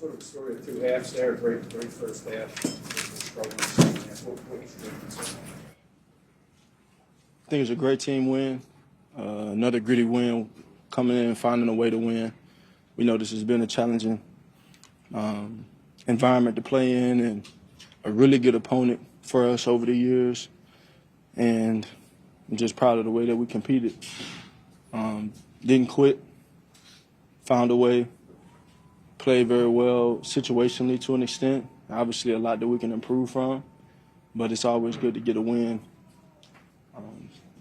sort of a story of two halves there. Great first half. Struggling second half. What was your concern? I think it was a great team win. Another gritty win, coming in and finding a way to win. We know this has been a challenging environment to play in and a really good opponent for us over the years. And I'm just proud of the way that we competed. Didn't quit, found a way, played very well situationally to an extent. Obviously a lot that we can improve from, but it's always good to get a win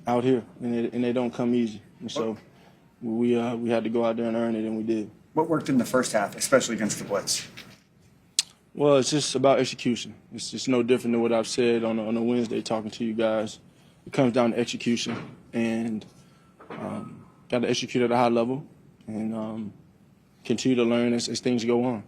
out here, and they don't come easy. And so we had to go out there and earn it, and we did. What worked in the first half, especially against the blitz? Well, it's just about execution. It's just no different than what I've said on a Wednesday talking to you guys. It comes down to execution, and got to execute at a high level and continue to learn as things go on.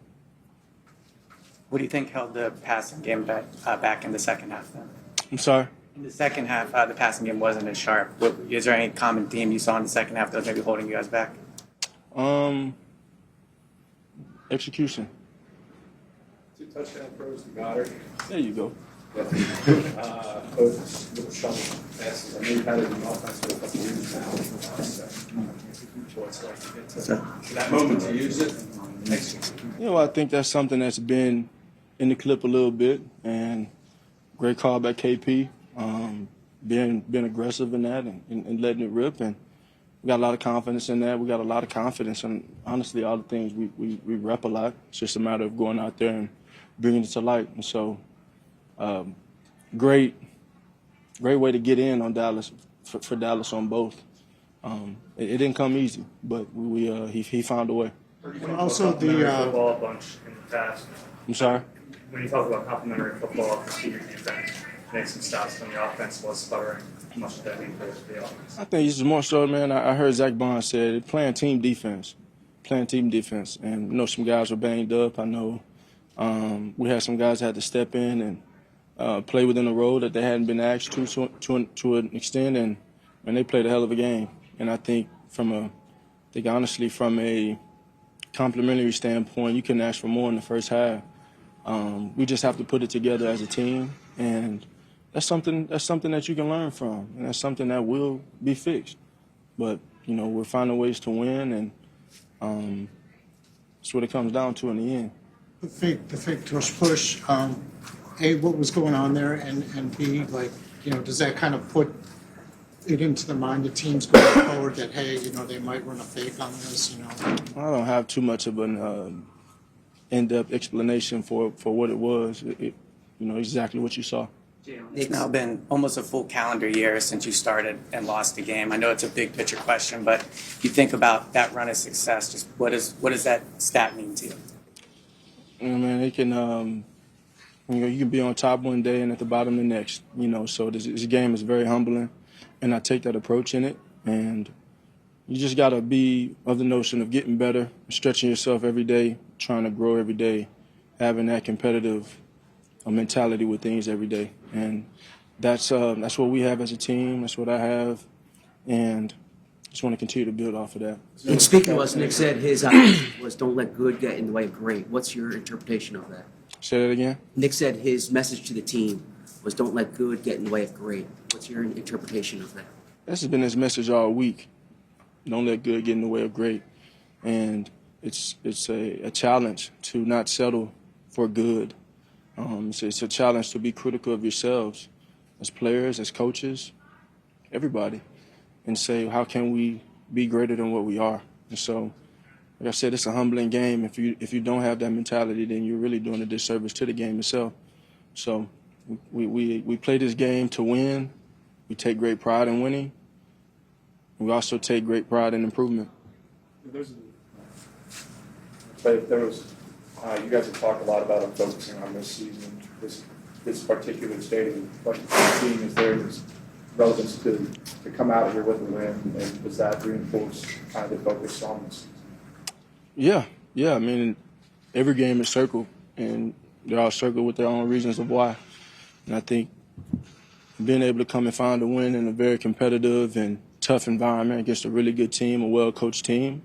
What do you think held the passing game back in the second half then? I'm sorry? In the second half, the passing game wasn't as sharp. Is there any common theme you saw in the second half that was maybe holding you guys back? Execution. 2 touchdown throws to Goddard. There you go. Both little shovel passes. I know you've had it in the offense for a couple of years now. What's it like to get to that moment to use it? I think that's something that's been in the clip a little bit, and great call by KP, being aggressive in that and letting it rip, and we got a lot of confidence in that. We got a lot of confidence in, honestly, all the things we rep a lot. It's just a matter of going out there and bringing it to light. And so, great way to get in on Dallas, for Dallas on both. It didn't come easy, but he found a way. And also the football bunch in the past. I'm sorry? When you talk about complementary football, the senior defense made some stops when the offense was sputtering. How much did that mean for the offense? I think it's more so, man. I heard Zach Bond said playing team defense, and some guys were banged up. I know we had some guys that had to step in and play within a role that they hadn't been asked to an extent, and they played a hell of a game. And I think honestly from a complimentary standpoint, you couldn't ask for more in the first half. We just have to put it together as a team, and that's something that you can learn from, and that's something that will be fixed. But we're finding ways to win, and that's what it comes down to in the end. the fake push. A, what was going on there, and B, does that kind of put it into the mind of teams going forward that, hey, they might run a fake on this, I don't have too much of an in-depth explanation for what it was. Exactly what you saw. It's now been almost a full calendar year since you started and lost the game. I know it's a big picture question, but you think about that run of success, just what does that stat mean to you? Man, it can, you can be on top one day and at the bottom the next, so this game is very humbling, and I take that approach in it, and you just got to be of the notion of getting better, stretching yourself every day, trying to grow every day, having that competitive mentality with things every day. And that's what we have as a team. That's what I have. And just want to continue to build off of that. And speaking of us, Nick said his attitude was don't let good get in the way of great. What's your interpretation of that? Say that again? Nick said his message to the team was don't let good get in the way of great. What's your interpretation of that? This has been his message all week. Don't let good get in the way of great. And it's a challenge to not settle for good. It's a challenge to be critical of yourselves as players, as coaches, everybody, and say, how can we be greater than what we are? And so, like I said, it's a humbling game. If you don't have that mentality, then you're really doing a disservice to the game itself. So we play this game to win. We take great pride in winning. We also take great pride in improvement. You guys have talked a lot about them focusing on this season, this particular stadium. But seeing is there is relevance to come out here with a win, and does that reinforce kind of the focus on this? Yeah. I mean, every game is circled, and they're all circled with their own reasons of why. And I think being able to come and find a win in a very competitive and tough environment against a really good team, a well-coached team,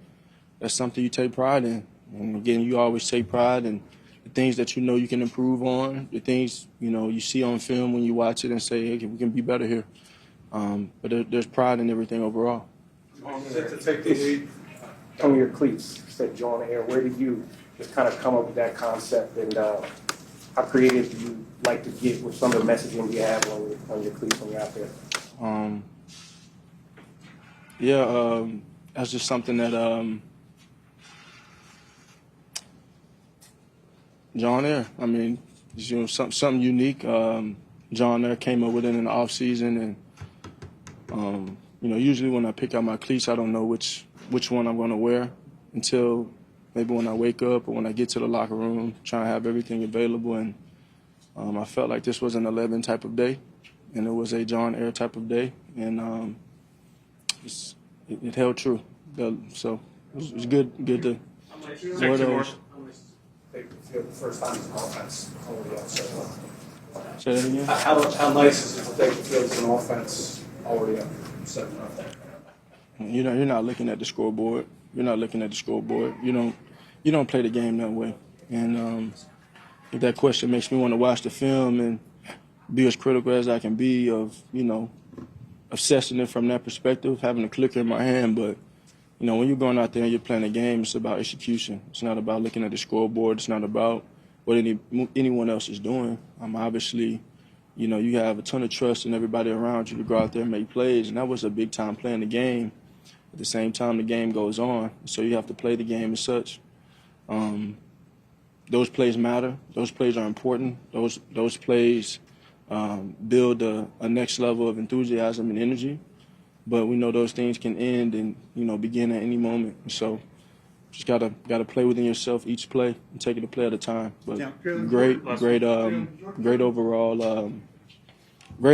that's something you take pride in. And again, you always take pride in the things that you know you can improve on, the things, you see on film when you watch it and say, hey, we can be better here. But there's pride in everything overall. To take the lead on your cleats, said John Air, where did you just kind of come up with that concept, and how creative do you like to get with some of the messaging you have on your cleats when you're out there? That's just something that John Air. I mean, something unique. John Air came up with it in the off season, and usually when I pick out my cleats, I don't know which one I'm going to wear until maybe when I wake up or when I get to the locker room, trying to have everything available. And I felt like this was an 11 type of day, and it was a John Air type of day, and it held true. So it was good to wear those. The first time as an offense already up 7-0. Say that again? How nice is it to take the field as an offense already up 7-0? You're not looking at the scoreboard. You're not looking at the scoreboard. You don't play the game that way. And if that question makes me want to watch the film and be as critical as I can be of assessing it from that perspective, having a clicker in my hand. But when you're going out there and you're playing a game, it's about execution. It's not about looking at the scoreboard. It's not about what anyone else is doing. Obviously, you have a ton of trust in everybody around you to go out there and make plays, and that was a big time playing the game. At the same time, the game goes on, so you have to play the game as such. Those plays matter. Those plays are important. Those plays build a next level of enthusiasm and energy. But we know those things can end and begin at any moment. So just gotta play within yourself each play and take it a play at a time. But great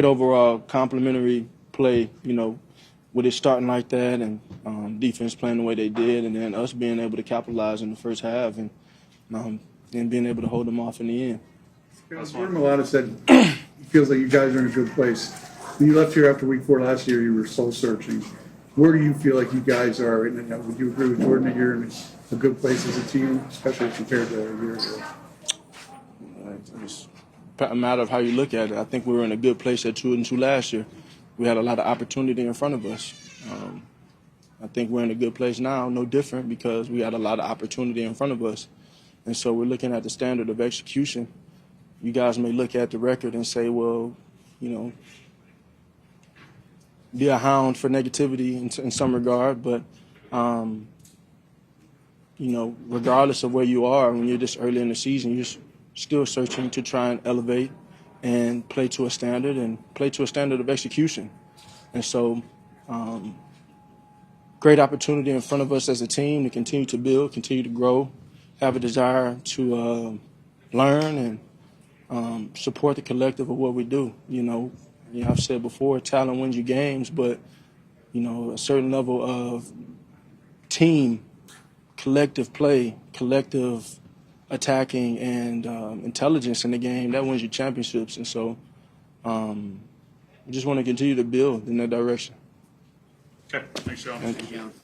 overall complimentary play. With it starting like that and defense playing the way they did, and then us being able to capitalize in the first half and being able to hold them off in the end. Jordan Mailata said it feels like you guys are in a good place. When you left here after week 4 last year, you were soul searching. Where do you feel like you guys are? And would you agree with Jordan that you're in a good place as a team, especially compared to a year ago? It's a matter of how you look at it. I think we were in a good place at 2-2 last year. We had a lot of opportunity in front of us. I think we're in a good place now, no different, because we had a lot of opportunity in front of us. And so we're looking at the standard of execution. You guys may look at the record and say, well, be a hound for negativity in some regard, but regardless of where you are, when you're this early in the season, you're still searching to try and elevate and play to a standard of execution. And so great opportunity in front of us as a team to continue to build, continue to grow, have a desire to learn and support the collective of what we do. I've said before, talent wins you games, but, a certain level of team, collective play, collective attacking, and intelligence in the game, that wins you championships. And so we just want to continue to build in that direction. Okay, thanks, John. Thank you.